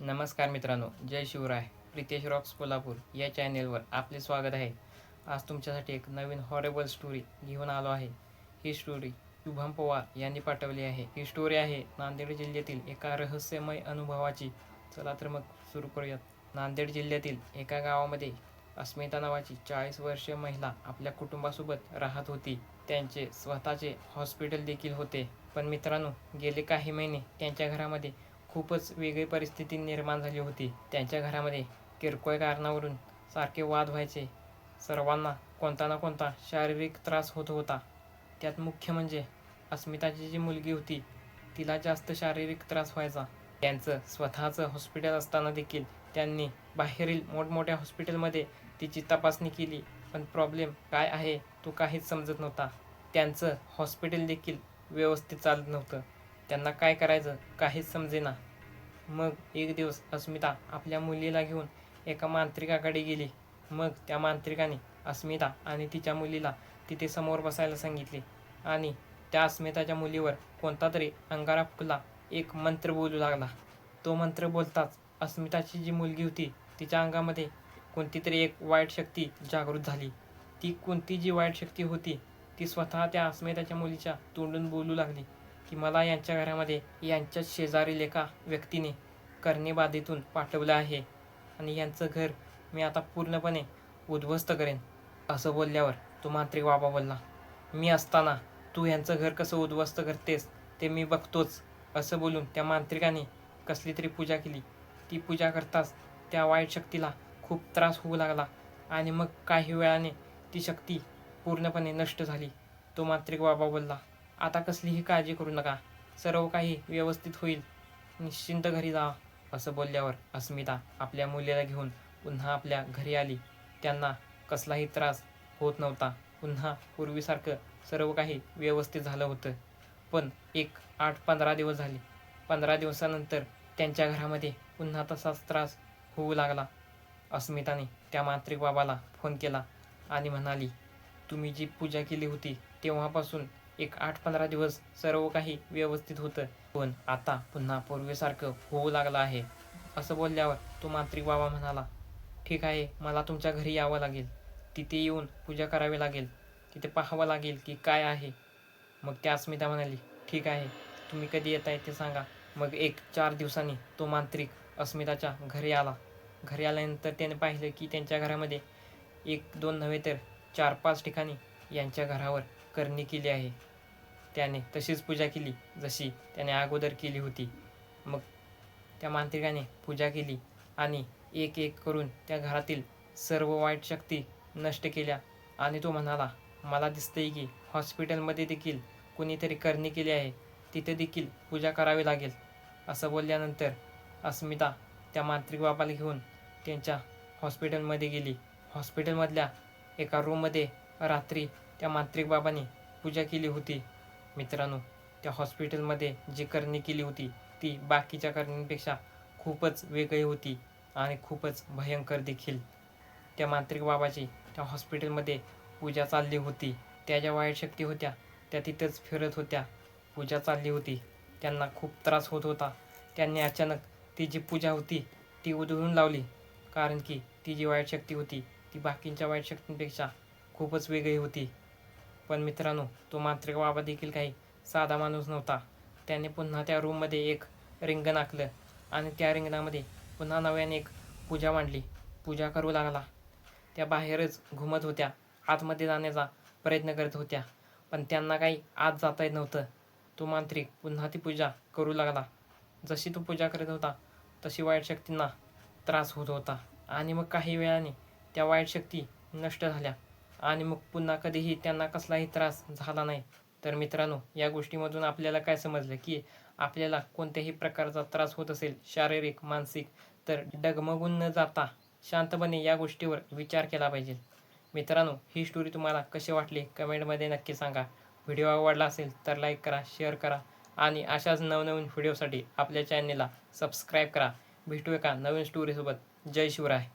नमस्कार मित्रांनो, जय शिवराय. प्रितेश रॉक्स कोल्हापूर या चॅनेलवर आपले स्वागत आहे. आज तुमच्यासाठी एक नवीन हॉरेबल स्टोरी घेऊन आलो आहे. ही स्टोरी शुभम पवार यांनी पाठवली आहे. ही स्टोरी आहे नांदेड जिल्ह्यातील एका रहस्यमय अनुभवाची. चला तर मग सुरू करूयात. नांदेड जिल्ह्यातील एका गावामध्ये अस्मिता नावाची 40 वर्षीय महिला आपल्या कुटुंबासोबत राहत होती. त्यांचे स्वतःचे हॉस्पिटल देखील होते. पण मित्रांनो, गेले काही महिने त्यांच्या घरामध्ये खूपच वेगळी परिस्थिती निर्माण झाली होती. त्यांच्या घरामध्ये किरकोळ कारणावरून सारखे वाद व्हायचे. सर्वांना कोणता ना कोणता शारीरिक त्रास होत होता. त्यात मुख्य म्हणजे अस्मिताची जी मुलगी होती, तिला जास्त शारीरिक त्रास व्हायचा. त्यांचं स्वतःचं हॉस्पिटल असताना देखील त्यांनी बाहेरील मोठमोठ्या हॉस्पिटलमध्ये तिची तपासणी केली, पण प्रॉब्लेम काय आहे तो काहीच समजत नव्हता. त्यांचं हॉस्पिटल देखील व्यवस्थित चालत नव्हतं. त्यांना काय करायचं काहीच समजेना. मग एक दिवस अस्मिता आपल्या मुलीला घेऊन एका मांत्रिकाकडे गेली. मग त्या मांत्रिकाने अस्मिता आणि तिच्या मुलीला तिथे समोर बसायला सांगितले आणि त्या अस्मिताच्या मुलीवर कोणता तरी अंगारा फुकला एक मंत्र बोलू लागला. तो मंत्र बोलताच अस्मिताची जी मुलगी होती तिच्या अंगामध्ये कोणती तरी एक वाईट शक्ती जागृत झाली. ती कोणती जी वाईट शक्ती होती ती स्वतः त्या अस्मिताच्या मुलीच्या तोंडून बोलू लागली की मला यांच्या घरामध्ये यांच्याच शेजारील एका व्यक्तीने करणेबाधेतून पाठवलं आहे आणि यांचं घर मी आता पूर्णपणे उद्ध्वस्त करेन. असं बोलल्यावर तो मांत्रिक बाबा बोलला, मी असताना तू यांचं घर कसं उद्ध्वस्त करतेस ते मी बघतोच. असं बोलून त्या मांत्रिकाने कसली तरी पूजा केली. ती पूजा करताच त्या वाईट शक्तीला खूप त्रास होऊ लागला आणि मग काही वेळाने ती शक्ती पूर्णपणे नष्ट झाली. तो मांत्रिक बाबा बोलला, आता कसलीही काळजी करू नका, सर्व काही व्यवस्थित होईल, निश्चिंत घरी जा. असं बोलल्यावर अस्मिता आपल्या मुलीला घेऊन पुन्हा आपल्या घरी आली. त्यांना कसलाही त्रास होत नव्हता. पुन्हा पूर्वीसारखं सर्व काही व्यवस्थित झालं होतं. पण एक 8-15 दिवस झाले. 15 दिवसानंतर त्यांच्या घरामध्ये पुन्हा तसाच त्रास होऊ लागला. अस्मिताने त्या मांत्रिक बाबाला फोन केला आणि म्हणाली, तुम्ही जी पूजा केली होती तेव्हापासून एक 8-15 दिवस सर्व काही व्यवस्थित होतं, पण आता पुन्हा पूर्वीसारखं होऊ लागलं आहे. असं बोलल्यावर तो मांत्रिक बाबा म्हणाला, ठीक आहे, मला तुमच्या घरी यावं लागेल. तिथे येऊन पूजा करावी लागेल. तिथे पाहावं लागेल की काय आहे. मग त्या अस्मिता म्हणाली, ठीक आहे, तुम्ही कधी येताय ते सांगा. मग एक 4 दिवसांनी तो मांत्रिक अस्मिताच्या घरी आला. घरी आल्यानंतर त्याने पाहिलं की त्यांच्या घरामध्ये 1-2 नव्हे तर 4-5 ठिकाणी यांच्या घरावर करणी केली आहे. त्याने तशीच पूजा केली जशी त्याने अगोदर केली होती. मग त्या मांत्रिकाने पूजा केली आणि एक एक करून त्या घरातील सर्व वाईट शक्ती नष्ट केल्या आणि तो म्हणाला, मला दिसतंय की हॉस्पिटलमध्ये देखील कुणीतरी करणी केली आहे, तिथे देखील पूजा करावी लागेल. असं बोलल्यानंतर अस्मिता त्या मांत्रिक बाबाला घेऊन त्यांच्या हॉस्पिटलमध्ये गेली. हॉस्पिटलमधल्या एका रूममध्ये रात्री त्या मांत्रिक बाबाने पूजा केली होती. मित्रांनो, त्या हॉस्पिटलमध्ये जी करणी केली होती ती बाकीच्या करणींपेक्षा खूपच वेगळी होती आणि खूपच भयंकर देखील. त्या मांत्रिक बाबाची त्या हॉस्पिटलमध्ये पूजा चालली होती. त्या ज्या वाईट शक्ती होत्या त्या तिथंच फिरत होत्या. पूजा चालली होती. त्यांना खूप त्रास होत होता. त्यांनी अचानक ती जी पूजा होती ती उधळून लावली, कारण की ती जी वाईट शक्ती होती ती बाकींच्या वाईट शक्तींपेक्षा खूपच वेगळी होती. पण मित्रांनो, तो मांत्रिक बाबा देखील काही साधा माणूस नव्हता. त्याने पुन्हा त्या रूममध्ये एक रिंगण आखलं आणि त्या रिंगणामध्ये पुन्हा नव्याने एक पूजा मांडली. पूजा करू लागला. त्या बाहेरच घुमत होत्या, आतमध्ये जाण्याचा प्रयत्न करत होत्या, पण त्यांना काही आत जाता येत नव्हतं. तो मांत्रिक पुन्हा ती पूजा करू लागला. जशी तो पूजा करत होता तशी वाईट शक्तींना त्रास होत होता आणि मग काही वेळाने त्या वाईट शक्ती नष्ट झाल्या आणि मग पुन्हा कधीही त्यांना कसलाही त्रास झाला नाही. तर मित्रांनो, या गोष्टीमधून आपल्याला काय समजलं की आपल्याला कोणत्याही प्रकारचा त्रास होत असेल, शारीरिक, मानसिक, तर डगमगून न जाता शांतपणे या गोष्टीवर विचार केला पाहिजे. मित्रांनो, ही स्टोरी तुम्हाला कशी वाटली कमेंटमध्ये नक्की सांगा. व्हिडिओ आवडला असेल तर लाईक करा, शेअर करा आणि अशाच नवनवीन व्हिडिओसाठी आपल्या चॅनेलला सबस्क्राईब करा. भेटू एका नवीन स्टोरीसोबत. जय शिवराय.